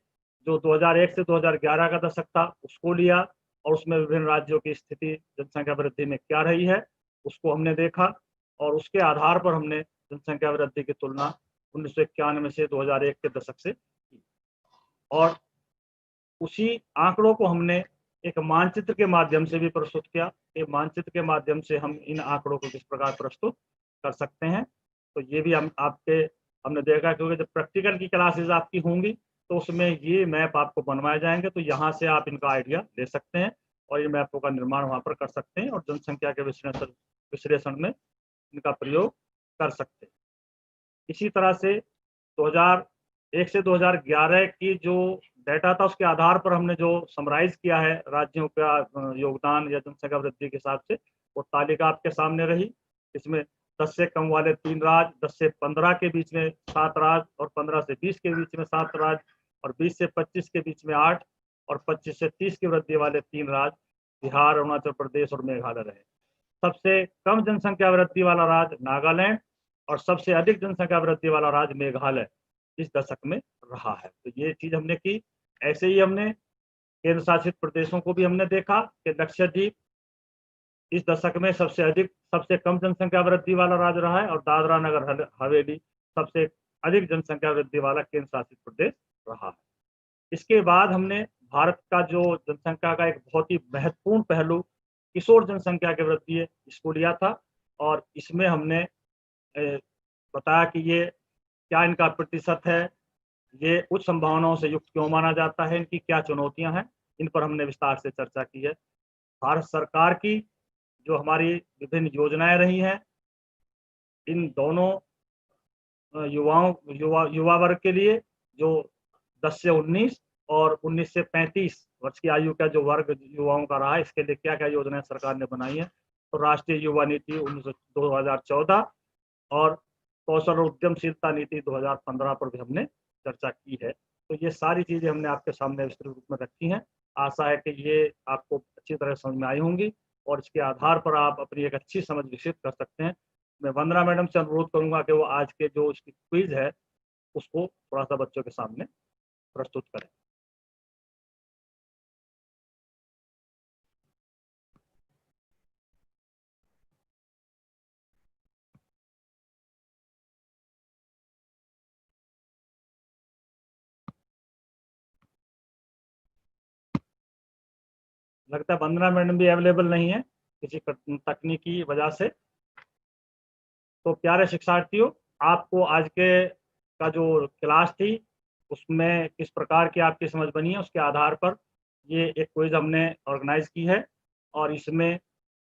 जो 2001 से 2011 का दशक था, उसको लिया और उसमें विभिन्न राज्यों की स्थिति जनसंख्या वृद्धि में क्या रही है, उसको हमने देखा और उसके आधार पर हमने जनसंख्या वृद्धि की तुलना 1991 से 2001 के दशक से की और उसी आंकड़ों को हमने एक मानचित्र के माध्यम से भी प्रस्तुत किया। एक मानचित्र के माध्यम से हम इन आंकड़ों को किस प्रकार प्रस्तुत कर सकते हैं, तो ये भी हम आपके हमने देखा, क्योंकि जब प्रैक्टिकल की क्लासेस आपकी होंगी तो उसमें ये मैप आपको बनवाए जाएंगे, तो यहाँ से आप इनका आइडिया ले सकते हैं और इन मैपों का निर्माण वहाँ पर कर सकते हैं और जनसंख्या के विश्लेषण में इनका प्रयोग कर सकते हैं। इसी तरह से 2001 से 2011 की जो डेटा था, उसके आधार पर हमने जो समराइज किया है राज्यों का योगदान या जनसंख्या वृद्धि के हिसाब से, वो तालिका आपके सामने रही। इसमें 10 से कम वाले 3 राज्य, 10 से 15 के बीच में 7 राज्य और 15 से 20 के बीच में 7 राज्य और 20 से 25 के बीच में 8 और 25 से 30 की वृद्धि वाले 3 राज्य बिहार, अरुणाचल प्रदेश और मेघालय रहे। सबसे कम जनसंख्या वृद्धि वाला राज्य नागालैंड और सबसे अधिक जनसंख्या वृद्धि वाला राज्य मेघालय इस दशक में रहा है। तो ये चीज हमने की। ऐसे ही हमने केंद्र शासित प्रदेशों को भी हमने देखा कि लक्षद्वीप इस दशक में सबसे कम जनसंख्या वृद्धि वाला राज्य रहा है और दादरा नगर हवेली सबसे अधिक जनसंख्या वृद्धि वाला केंद्र शासित प्रदेश रहा है। इसके बाद हमने भारत का जो जनसंख्या का एक बहुत ही महत्वपूर्ण पहलू किशोर जनसंख्या की वृद्धि है, इसको लिया था और इसमें हमने बताया कि ये क्या इनका प्रतिशत है, ये उच्च संभावनाओं से युक्त क्यों माना जाता है, इनकी क्या चुनौतियां हैं, इन पर हमने विस्तार से चर्चा की है। भारत सरकार की जो हमारी विभिन्न योजनाएं रही हैं, इन दोनों युवा वर्ग के लिए जो 10 से 19 और 19 से 35 वर्ष की आयु का जो वर्ग युवाओं का रहा है, इसके लिए क्या क्या योजनाएं सरकार ने बनाई है। तो राष्ट्रीय युवा नीति 2014 और कौशल और उद्यमशीलता नीति 2015 पर भी हमने चर्चा की है। तो ये सारी चीजें हमने आपके सामने विस्तृत रूप में रखी हैं। आशा है कि ये आपको अच्छी तरह समझ में आई होंगी और इसके आधार पर आप अपनी एक अच्छी समझ विकसित कर सकते हैं। मैं वंदना मैडम से अनुरोध करूंगा कि वो आज के जो इसकी क्विज है उसको थोड़ा सा बच्चों के सामने प्रस्तुत करें। लगता है वंदना मैडम भी अवेलेबल नहीं है किसी तकनीकी वजह से। तो प्यारे शिक्षार्थियों, आपको आज के का जो क्लास थी उसमें किस प्रकार की आपकी समझ बनी है, उसके आधार पर ये एक क्विज हमने ऑर्गेनाइज की है। और इसमें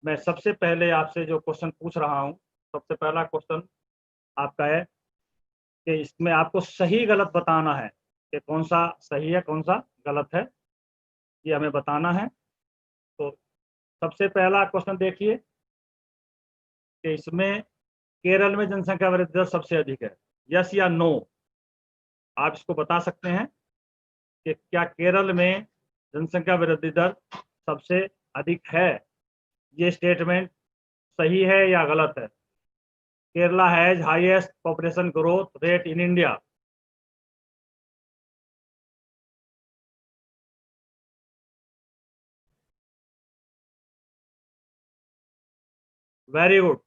मैं सबसे पहले आपसे जो क्वेश्चन पूछ रहा हूँ, सबसे पहला क्वेश्चन आपका है कि इसमें आपको सही गलत बताना है कि कौन सा सही है कौन सा गलत है, ये हमें बताना है। तो सबसे पहला क्वेश्चन देखिए कि इसमें केरल में जनसंख्या वृद्धि दर सबसे अधिक है, यस या नो। आप इसको बता सकते हैं कि क्या केरल में जनसंख्या वृद्धि दर सबसे अधिक है, ये स्टेटमेंट सही है या गलत है। Kerala has highest population growth rate in India. Very good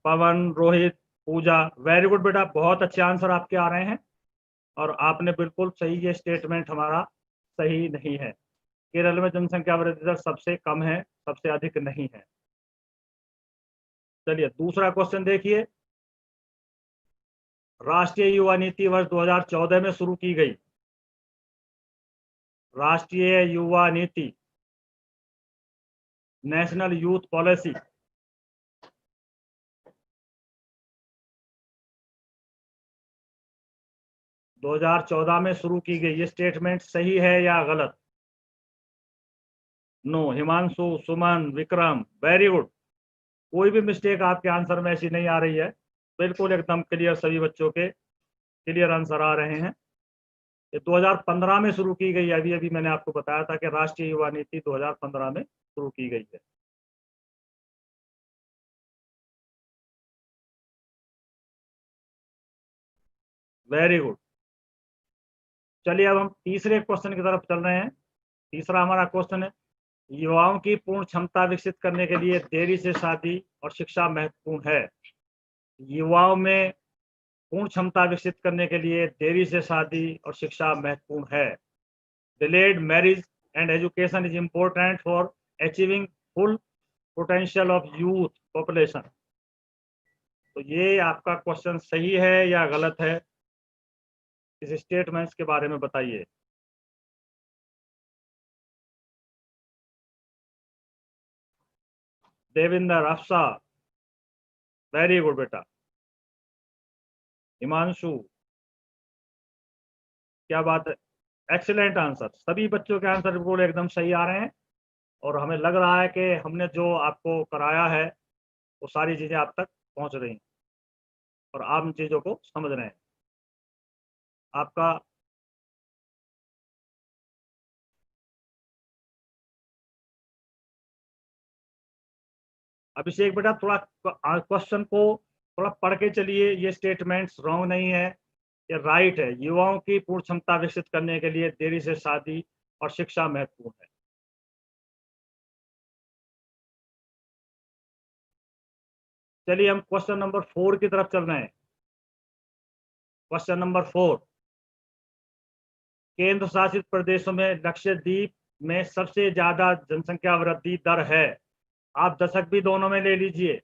Pawan, Rohit, Pooja, very good बेटा, बहुत अच्छे आंसर आपके आ रहे हैं और आपने बिल्कुल सही, ये स्टेटमेंट हमारा सही नहीं है। केरल में जनसंख्या वृद्धि दर सबसे कम है, सबसे अधिक नहीं है। चलिए दूसरा क्वेश्चन देखिए। राष्ट्रीय युवा नीति वर्ष 2014 में शुरू की गई। राष्ट्रीय युवा नीति, नेशनल यूथ पॉलिसी, दो 2014 में शुरू की गई, ये स्टेटमेंट सही है या गलत। नो। हिमांशु, सुमन, विक्रम, वेरी गुड। कोई भी मिस्टेक आपके आंसर में ऐसी नहीं आ रही है, बिल्कुल एकदम क्लियर, सभी बच्चों के क्लियर आंसर आ रहे हैं। ये 2015 में शुरू की गई। अभी अभी मैंने आपको बताया था कि राष्ट्रीय युवा नीति 2015 में शुरू की गई है। Very good. चलिए अब हम तीसरे क्वेश्चन की तरफ चल रहे हैं। तीसरा हमारा क्वेश्चन है, युवाओं की पूर्ण क्षमता विकसित करने के लिए देरी से शादी और शिक्षा महत्वपूर्ण है। युवाओं में पूर्ण क्षमता विकसित करने के लिए देरी से शादी और शिक्षा महत्वपूर्ण है। Delayed marriage and education is important for achieving full potential of youth population. तो ये आपका क्वेश्चन सही है या गलत है, इस स्टेटमेंट्स के बारे में बताइए। देविंदर, अफसा, वेरी गुड बेटा। हिमांशु, क्या बात है, एक्सीलेंट आंसर। सभी बच्चों के आंसर बिल्कुल एकदम सही आ रहे हैं और हमें लग रहा है कि हमने जो आपको कराया है वो सारी चीजें आप तक पहुंच रही हैं और आप इन चीजों को समझ रहे हैं। आपका अभिषेक बेटा, थोड़ा क्वेश्चन को थोड़ा पढ़ के चलिए। ये स्टेटमेंट्स रॉन्ग नहीं है, ये राइट है। युवाओं की पूर्ण क्षमता विकसित करने के लिए देरी से शादी और शिक्षा महत्वपूर्ण है। चलिए हम क्वेश्चन नंबर 4 की तरफ चल रहे हैं। क्वेश्चन नंबर 4, केंद्र शासित प्रदेशों में लक्षद्वीप में सबसे ज्यादा जनसंख्या वृद्धि दर है। आप दशक भी दोनों में ले लीजिए,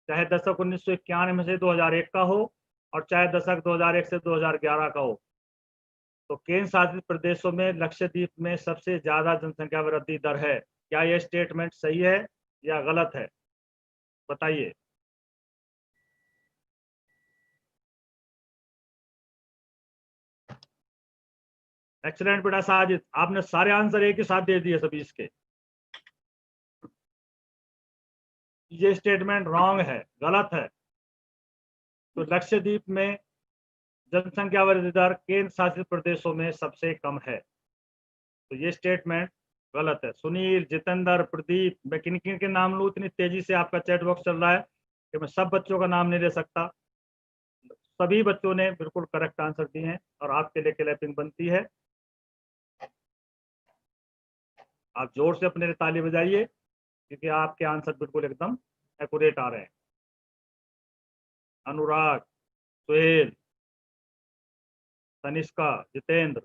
चाहे दशक 1991 से 2001 का हो और चाहे दशक 2001 से 2011 का हो, तो केंद्र शासित प्रदेशों में लक्षद्वीप में सबसे ज्यादा जनसंख्या वृद्धि दर है। क्या यह स्टेटमेंट सही है या गलत है, बताइए। एक्सीलेंट बेटा साजिद, आपने सारे आंसर एक ही साथ दे दिए सभी इसके। ये स्टेटमेंट रॉन्ग है, गलत है। तो लक्षद्वीप में जनसंख्या वृद्धि दर केंद्र शासित प्रदेशों में सबसे कम है, तो ये स्टेटमेंट गलत है। सुनील, जितेंद्र, प्रदीप, मैं किन किन के नाम लूं? इतनी तेजी से आपका चैट बॉक्स चल रहा है कि मैं सब बच्चों का नाम नहीं ले सकता। सभी बच्चों ने बिल्कुल करेक्ट आंसर दिए हैं और आपके लिए क्लैपिंग बनती है। आप जोर से अपने लिए ताली बजाइए क्योंकि आपके आंसर बिल्कुल एकदम एक्यूरेट आ रहे हैं। अनुराग, सुहेल, तनिष्का, जितेंद्र।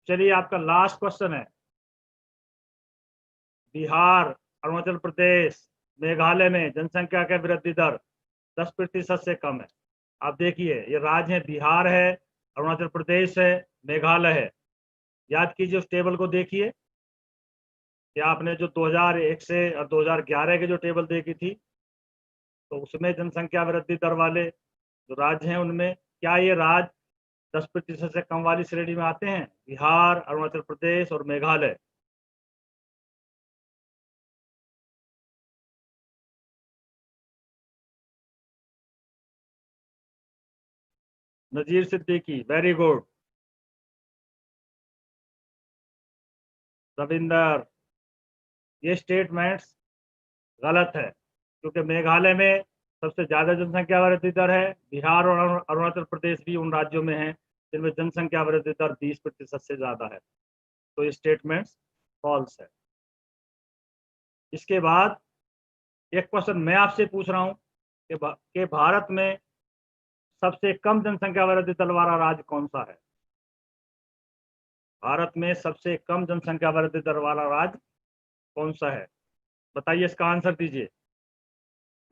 चलिए, आपका लास्ट क्वेश्चन है। बिहार, अरुणाचल प्रदेश, मेघालय में जनसंख्या का वृद्धि दर 10% से कम है। आप देखिए, ये राज्य है, बिहार है, अरुणाचल प्रदेश है, मेघालय है। याद कीजिए, उस टेबल को देखिए कि आपने जो 2001 से और 2011 के जो टेबल देखी थी, तो उसमें जनसंख्या वृद्धि दर वाले जो राज्य हैं उनमें क्या ये राज्य 10% से कम वाली श्रेणी में आते हैं? बिहार, अरुणाचल प्रदेश और मेघालय। नजीर सिद्दीकी, वेरी गुड। रविंदर, ये स्टेटमेंट्स गलत है क्योंकि मेघालय में सबसे ज्यादा जनसंख्या वृद्धि दर है। बिहार और अरुणाचल प्रदेश भी उन राज्यों में हैं जिनमें जनसंख्या वृद्धि दर 20% से ज्यादा है। तो ये स्टेटमेंट्स फॉल्स है। इसके बाद एक क्वेश्चन मैं आपसे पूछ रहा हूँ कि भारत में सबसे कम जनसंख्या वृद्धि दर वाला राज्य कौन सा है? भारत में सबसे कम जनसंख्या वृद्धि दर वाला राज्य कौन सा है? बताइए, इसका आंसर दीजिए।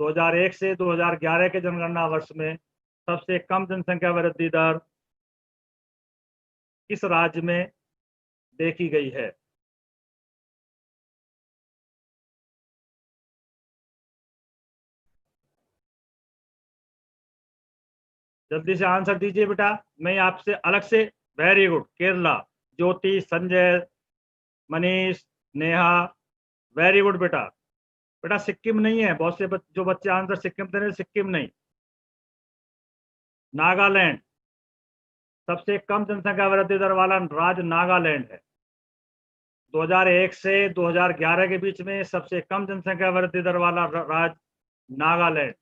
2001 से 2011 के जनगणना वर्ष में सबसे कम जनसंख्या वृद्धि दर किस राज्य में देखी गई है? जल्दी से आंसर दीजिए बेटा। मैं आपसे अलग से, वेरी गुड, केरला। ज्योति, संजय, मनीष, नेहा, वेरी गुड बेटा। बेटा सिक्किम नहीं है, बहुत से जो बच्चे आंसर सिक्किम दे रहे, सिक्किम नहीं, नागालैंड। सबसे कम जनसंख्या वृद्धि दर वाला राज्य नागालैंड है। 2001 से 2011 के बीच में सबसे कम जनसंख्या वृद्धि दर वाला राज्य नागालैंड।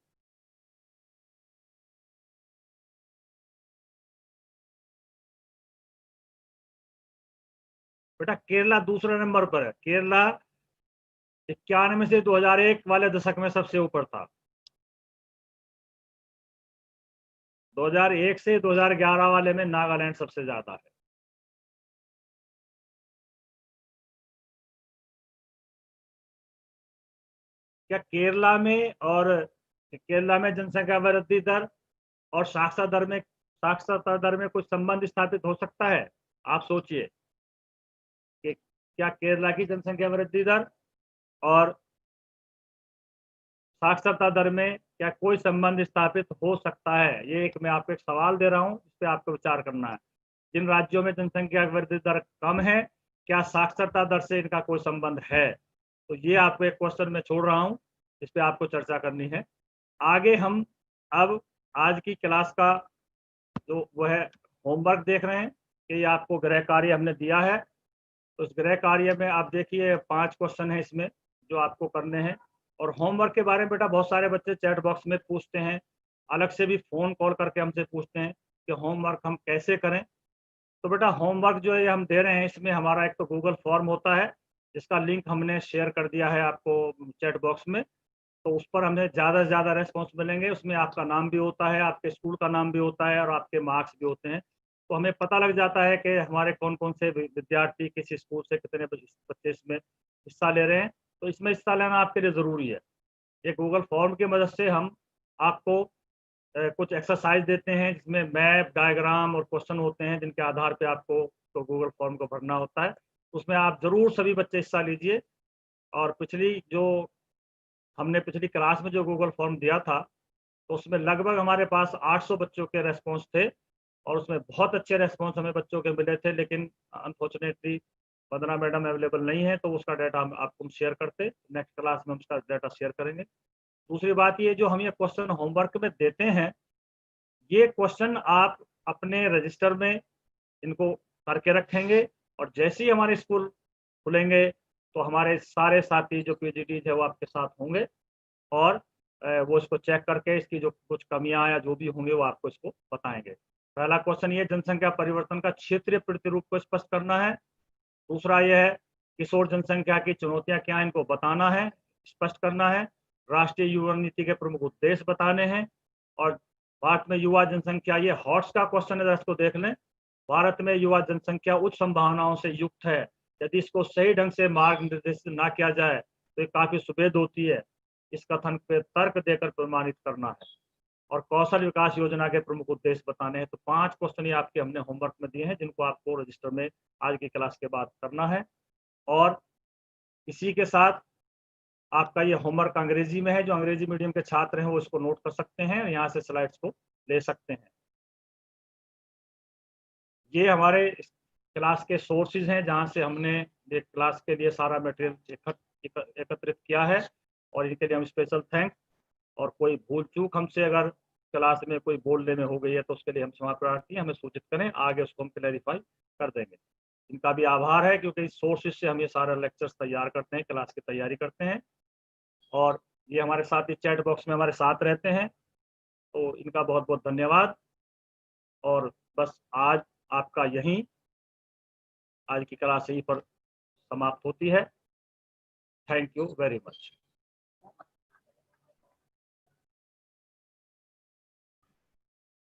बेटा केरला दूसरे नंबर पर है। केरला 91 से 2001 वाले दशक में सबसे ऊपर था। 2001 से 2011 वाले में नागालैंड सबसे ज्यादा है। क्या केरला में जनसंख्या वृद्धि दर और साक्षरता दर में कुछ संबंध स्थापित हो सकता है? आप सोचिए कि क्या केरला की जनसंख्या वृद्धि दर और साक्षरता दर में क्या कोई संबंध स्थापित हो सकता है? ये एक मैं आपको एक सवाल दे रहा हूँ, इस पर आपको विचार करना है। जिन राज्यों में जनसंख्या वृद्धि दर कम है, क्या साक्षरता दर से इनका कोई संबंध है? तो ये आपको एक क्वेश्चन मैं छोड़ रहा हूँ, इस पर आपको चर्चा करनी है। आगे हम अब आज की क्लास का जो वो है होमवर्क देख रहे हैं कि ये आपको गृह कार्य हमने दिया है। तो इस गृह कार्य में आप देखिए 5 क्वेश्चन है इसमें जो आपको करने हैं। और होमवर्क के बारे में बेटा बहुत सारे बच्चे चैट बॉक्स में पूछते हैं, अलग से भी फ़ोन कॉल करके हमसे पूछते हैं कि होमवर्क हम कैसे करें। तो बेटा होमवर्क जो है हम दे रहे हैं, इसमें हमारा एक तो गूगल फॉर्म होता है जिसका लिंक हमने शेयर कर दिया है आपको चैट बॉक्स में। तो उस पर हमें ज़्यादा से ज़्यादा रेस्पॉन्स मिलेंगे। उसमें आपका नाम भी होता है, आपके स्कूल का नाम भी होता है और आपके मार्क्स भी होते हैं। तो हमें पता लग जाता है कि हमारे कौन कौन से विद्यार्थी किस स्कूल से कितने बच्चे इसमें हिस्सा ले रहे हैं। तो इसमें हिस्सा लेना आपके लिए ज़रूरी है। ये गूगल फॉर्म की मदद से हम आपको कुछ एक्सरसाइज देते हैं जिसमें मैप, डायग्राम और क्वेश्चन होते हैं जिनके आधार पे आपको तो गूगल फॉर्म को भरना होता है। उसमें आप ज़रूर सभी बच्चे हिस्सा लीजिए। और हमने पिछली क्लास में जो गूगल फॉर्म दिया था, तो उसमें लगभग हमारे पास 800 बच्चों के रेस्पॉन्स थे और उसमें बहुत अच्छे रेस्पॉन्स हमें बच्चों के मिले थे, लेकिन अनफॉर्चुनेटली वंदना मैडम अवेलेबल नहीं है, तो उसका डाटा हम आपको शेयर करते। नेक्स्ट क्लास में हम उसका डाटा शेयर करेंगे। दूसरी बात ये, जो हम ये क्वेश्चन होमवर्क में देते हैं, ये क्वेश्चन आप अपने रजिस्टर में इनको करके रखेंगे और जैसे ही हमारे स्कूल खुलेंगे तो हमारे सारे साथी जो पीजीटीज है वो आपके साथ होंगे और वो इसको चेक करके इसकी जो कुछ कमियां या जो भी होंगे वो आपको इसको बताएंगे। पहला क्वेश्चन ये जनसंख्या परिवर्तन का क्षेत्रीय प्रतिरूप को स्पष्ट करना है। दूसरा ये है किशोर जनसंख्या की चुनौतियां क्या, इनको बताना है, स्पष्ट करना है। राष्ट्रीय युवा नीति के प्रमुख उद्देश्य बताने हैं। और भारत में युवा जनसंख्या, ये हॉट्स का क्वेश्चन है, इसको देख लें। भारत में युवा जनसंख्या उच्च संभावनाओं से युक्त है। यदि इसको सही ढंग से मार्ग निर्देशित ना किया जाए तो ये काफी सुभेद होती है। इस कथन पे तर्क देकर प्रमाणित करना है और कौशल विकास योजना के प्रमुख उद्देश्य बताने हैं। तो 5 क्वेश्चन ये आपके हमने होमवर्क में दिए हैं जिनको आपको रजिस्टर में आज की क्लास के बाद करना है। और इसी के साथ आपका ये होमवर्क अंग्रेजी में है। जो अंग्रेजी मीडियम के छात्र हैं वो इसको नोट कर सकते हैं, यहाँ से स्लाइड्स को ले सकते हैं। ये हमारे क्लास के सोर्सेज हैं जहाँ से हमने ये क्लास के लिए सारा मटेरियल एकत्रित किया है और इनके लिए हम स्पेशल थैंक्स। और कोई भूल चूक हमसे अगर क्लास में कोई बोलने में हो गई है तो उसके लिए हम क्षमा प्रार्थी हैं, हमें सूचित करें, आगे उसको हम क्लैरिफाई कर देंगे। इनका भी आभार है क्योंकि इस सोर्सेज से हम ये सारे लेक्चर्स तैयार करते हैं, क्लास की तैयारी करते हैं। और ये हमारे साथ ही चैट बॉक्स में हमारे साथ रहते हैं, तो इनका बहुत बहुत धन्यवाद। और बस आज आपका आज की क्लास यहीं पर समाप्त होती है। Thank you very much.